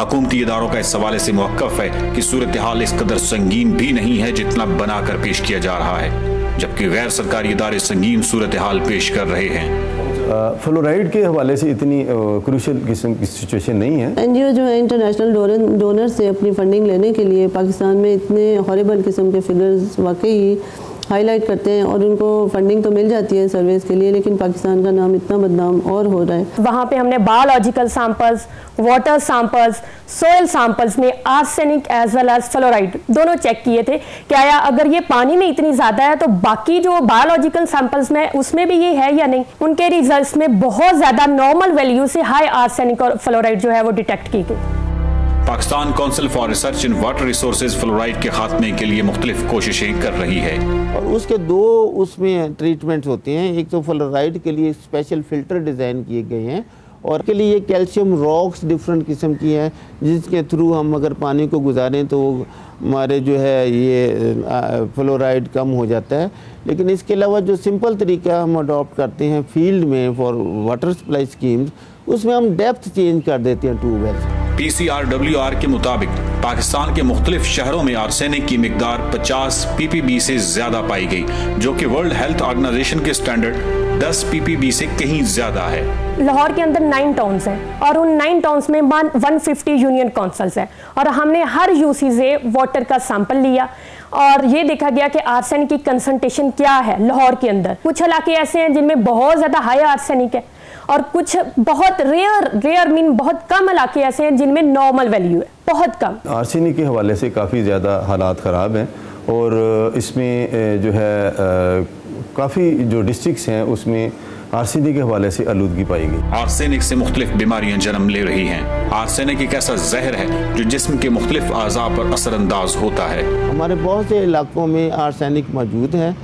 हुकूमती इदारों का इस हवाले से मौक़िफ़ है कि सूरत हाल इस कदर संगीन भी नहीं है जितना बनाकर पेश किया जा रहा है, जबकि गैर सरकारी इदारे संगीन सूरत हाल पेश कर रहे हैं। फ्लोराइड के हवाले से इतनी क्रूशल किस्म की सिचुएशन नहीं है। एनजीओ जो है इंटरनेशनल डोनर से अपनी फंडिंग लेने के लिए पाकिस्तान में इतने हॉरिबल किस्म के फिगर्स वाकई हाईलाइट करते हैं और उनको फंडिंग तो मिल जाती है सर्वेस के लिए, लेकिन पाकिस्तान का नाम इतना बदनाम और हो रहा है। वहाँ पे हमने biological samples, water samples, soil samples में arsenic as well as fluoride दोनों चेक किए थे कि आया अगर ये पानी में इतनी ज़्यादा है तो बाकी जो बायोलॉजिकल सैंपल्स में उसमें भी ये है या नहीं। उनके रिजल्ट्स में बहुत ज़्यादा नॉर्मल वैल्यू से हाई आर्सेनिक और फ्लोराइड जो है वो डिटेक्ट की गई। Pakistan council for research in water resources fluoride के खात्मे के लिए मुख्तलिफ कोशिशें कर रही है और उसके दो उसमें ट्रीटमेंट्स होते हैं। एक तो फ्लोराइड के लिए स्पेशल फिल्टर डिज़ाइन किए गए हैं और के लिए कैल्शियम रॉक्स डिफरेंट किस्म की हैं जिसके थ्रू हम अगर पानी को गुजारें तो हमारे जो है ये फ्लोराइड कम हो जाता है। लेकिन इसके अलावा जो सिंपल तरीका हम अडॉप्ट करते हैं फील्ड में फॉर वाटर सप्लाई स्कीम्स, उसमें हम डेप्थ चेंज कर देते हैं ट्यूबवेल्स। PCRWR के मुताबिक पाकिस्तान के मुख्तलिफ शहरों में आर्सेनिक की मिकदार 50 ppb से ज्यादा पाई गई, जो कि वर्ल्ड हेल्थ ऑर्गेनाइजेशन के स्टैंडर्ड 10 ppb से कहीं ज्यादा है। लाहौर के अंदर 9 टाउन्स हैं और उन 9 टाउन्स में 150 यूनियन काउंसिल्स हैं और हमने हर यूसी से वाटर का सैंपल लिया और ये देखा गया कि आर्सेनिक की कंसंट्रेशन क्या है लाहौर के अंदर। कुछ इलाके ऐसे हैं जिनमें बहुत ज़्यादा हाई आर्सेनिक है और कुछ बहुत रेयर मीन बहुत कम इलाके ऐसे हैं जिनमें नॉर्मल वैल्यू है, बहुत कम। आर्सेनिक के हवाले से काफ़ी ज़्यादा हालात ख़राब हैं और इसमें जो है काफ़ी जो डिस्ट्रिक्ट्स हैं उसमें आर्सेनिक के हवाले से आलूदगी पाई गई। आर्सेनिक से मुख्तलिफ बीमारियां जन्म ले रही हैं। आर्सेनिक एक ऐसा जहर है जो जिस्म के मुख्तलिफ आज़ा पर असरअंदाज होता है। हमारे बहुत से इलाकों में आर्सेनिक मौजूद है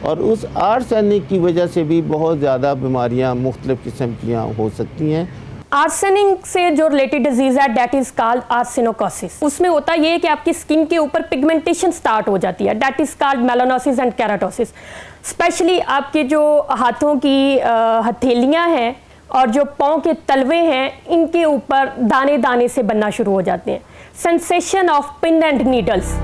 और उस आर्सेनिक की वजह से भी बहुत ज़्यादा बीमारियां मुख्तलिफ किस्म की हो सकती हैं। आर्सेनिक से जो रिलेटेड डिजीज है दैट इज कॉल्ड आर्सेनोकोसिस। उसमें होता ये है कि आपकी स्किन के ऊपर पिगमेंटेशन स्टार्ट हो जाती है, that is called melanosis and keratosis. Specially आपके जो हाथों की हथेलियां हैं और जो पाँव के तलवे हैं इनके ऊपर दाने दाने से बनना शुरू हो जाते हैं। Sensation of pin and needles.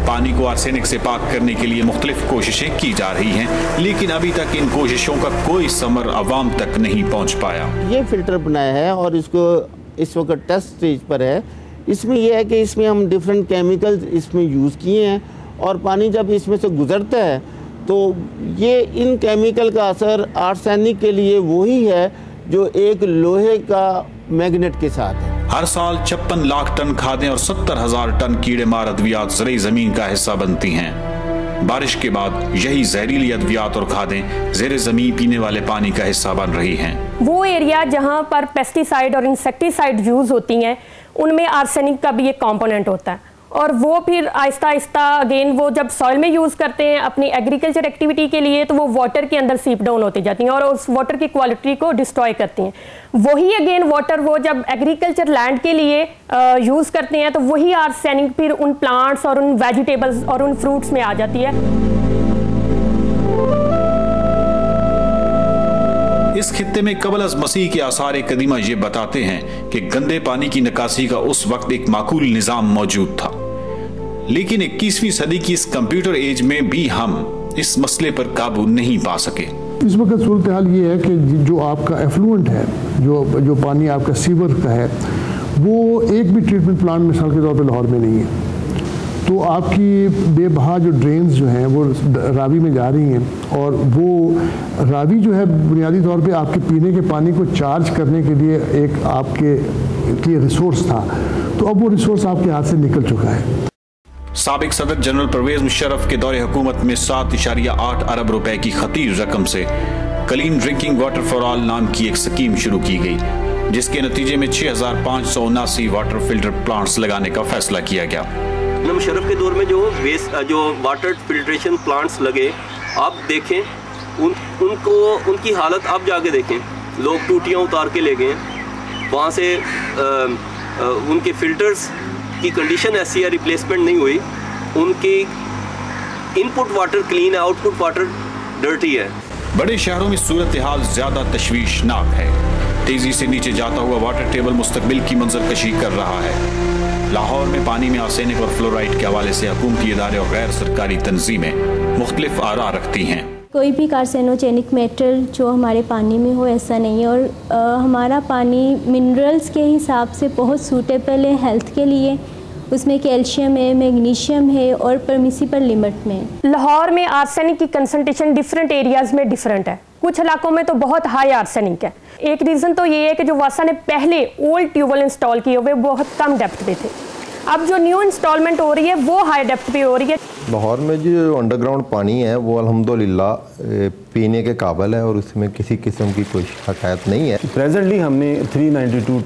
पानी को आर्सेनिक से पाक करने के लिए मुख्तलिफ कोशिशें की जा रही हैं, लेकिन अभी तक इन कोशिशों का कोई समर अवाम तक नहीं पहुंच पाया। ये फिल्टर बनाया है और इसको इस वक्त टेस्ट स्टेज पर है। इसमें यह है कि इसमें हम डिफरेंट केमिकल्स इसमें यूज़ किए हैं और पानी जब इसमें से गुजरता है तो ये इन केमिकल का असर आर्सेनिक के लिए वही है जो एक लोहे का मैग्नेट के साथ है। हर साल 56 लाख टन खादें और 70,000 टन कीड़े मार अद्वियात ज़रई ज़मीन का हिस्सा बनती हैं। बारिश के बाद यही जहरीली अद्वियात और खादें ज़ेरे ज़मीन पीने वाले पानी का हिस्सा बन रही हैं। वो एरिया जहाँ पर पेस्टिसाइड और इंसेक्टिसाइड यूज़ होती हैं उनमें आर्सेनिक का भी एक कॉम्पोनेंट होता है और वो फिर आहिस्ता आहिस्ता अगेन वो जब सॉइल में यूज़ करते हैं अपनी एग्रीकल्चर एक्टिविटी के लिए तो वो वाटर के अंदर सीप डाउन होती जाती हैं और उस वाटर की क्वालिटी को डिस्ट्रॉय करती हैं। वही अगेन वाटर वो जब एग्रीकल्चर लैंड के लिए यूज़ करते हैं तो वही आर्सेनिक फिर उन प्लांट्स और उन वेजिटेबल्स और उन फ्रूट्स में आ जाती है। इस खित्ते में कबल अज़ मसीह के आसार कदीमा ये बताते हैं कि गंदे पानी की निकासी का उस वक्त एक माकूल निज़ाम मौजूद था, लेकिन 21वीं सदी की इस कंप्यूटर एज में भी हम इस मसले पर काबू नहीं पा सके। इस वक्त सूरत हाल ये है कि जो आपका एफ्लुएंट है, जो पानी आपका सीवर का है, वो एक भी ट्रीटमेंट प्लांट मिसाल के तौर पर लाहौर में नहीं है। तो आपकी बेबहा जो ड्रेन्स जो हैं वो रावी में जा रही हैं और वो रावी जो है बुनियादी तौर पे आपके पीने के पानी को चार्ज करने के लिए एक आपके लिए रिसोर्स था, तो अब वो रिसोर्स आपके हाथ से निकल चुका है। साबिक सदर जनरल परवेज मुशर्रफ के दौरे हुकूमत में 7.8 अरब रुपए की खतीर रकम से clean drinking water for all नाम की एक स्कीम शुरू की गई, जिसके नतीजे में 6,579 वाटर फिल्टर प्लांट्स लगाने का फैसला किया गया। मुशर्रफ के दौर में जो वाटर फिल्ट्रेशन प्लांट्स लगे, आप देखें उनकी हालत आप जाके देखें। लोग टूटियाँ उतार के ले गए, वहाँ से उनके फिल्टर्स की कंडीशन ऐसी है, रिप्लेसमेंट नहीं हुई। उनकी इनपुट वाटर क्लीन है, आउटपुट वाटर डर्टी है। बड़े शहरों में सूरत हाल ज्यादा तशवीशनाक है। तेजी से नीचे जाता हुआ वाटर टेबल मुस्तकबिल की मंजरकशी कर रहा है। लाहौर में पानी में आर्सेनिक और फ्लोराइड के हवाले से हुकूमती इदारे और गैर सरकारी तंजीमें मुख्तलिफ आरा रखती हैं। कोई भी कार्सिनोजेनिक मैटर जो हमारे पानी में हो ऐसा नहीं है, और हमारा पानी मिनरल्स के हिसाब से बहुत सूटेबल है हेल्थ के लिए। उसमें कैल्शियम है, मैग्नीशियम है और परमिसिबल लिमिट में। लाहौर में आर्सेनिक की कंसंट्रेशन डिफरेंट एरियाज़ में डिफरेंट है। कुछ इलाकों में तो बहुत हाई आर्सेनिक है। एक रीज़न तो ये है कि जो वासा ने पहले ओल्ड ट्यूबवेल इंस्टॉल किए हुए बहुत कम डेप्थ पे थे। अब जो न्यू इंस्टॉलमेंट हो रही है वो हाई डेप्थ पे हो रही है। लाहौर में जो अंडरग्राउंड पानी है वो अल्हम्दुलिल्लाह पीने के काबिल है और उसमें किसी किस्म की कोई शिकायत नहीं है। प्रेजेंटली हमने 392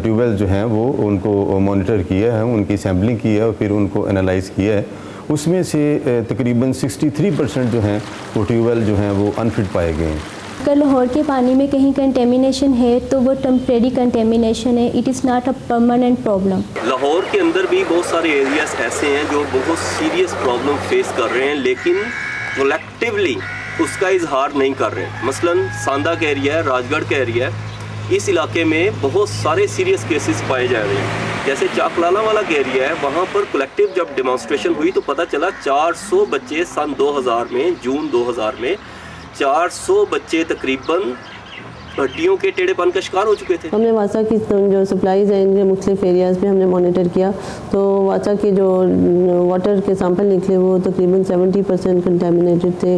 ट्यूबवेल जो हैं वो उनको मॉनिटर किया है, उनकी सैम्पलिंग की है और फिर उनको एनालाइज़ किया है। उसमें से तकरीबन 63% जो हैं वो ट्यूबवेल जो हैं वो अनफिट पाए गए हैं। अगर लाहौर के पानी में कहीं कंटेमिनेशन है तो वो टेम्परेरी कंटेमिनेशन है, it is not a permanent problem. Lahore के अंदर भी बहुत सारे एरियाज ऐसे हैं जो बहुत सीरियस प्रॉब्लम फेस कर रहे हैं, लेकिन कलेक्टिवली उसका इजहार नहीं कर रहे। मसलन सांदा का एरिया है, राजगढ़ का एरिया है, इस इलाके में बहुत सारे सीरियस केसेस पाए जा रहे हैं। जैसे चाकलाला वाला का एरिया है, वहाँ पर कलेक्टिव जब डेमोन्स्ट्रेशन हुई तो पता चला 400 बच्चे सन 2000 में, जून 2000 में 400 बच्चे तकरीबन हड्डियों के टेढ़ेपन का शिकार हो चुके थे। हमने वासा की जो सप्लाईज हैं इनके मुख्तलिफ एरियाज़ में हमने मॉनिटर किया तो वासा के जो वाटर के सैंपल निकले वो तकरीबन 70% कंटेमिनेटेड थे।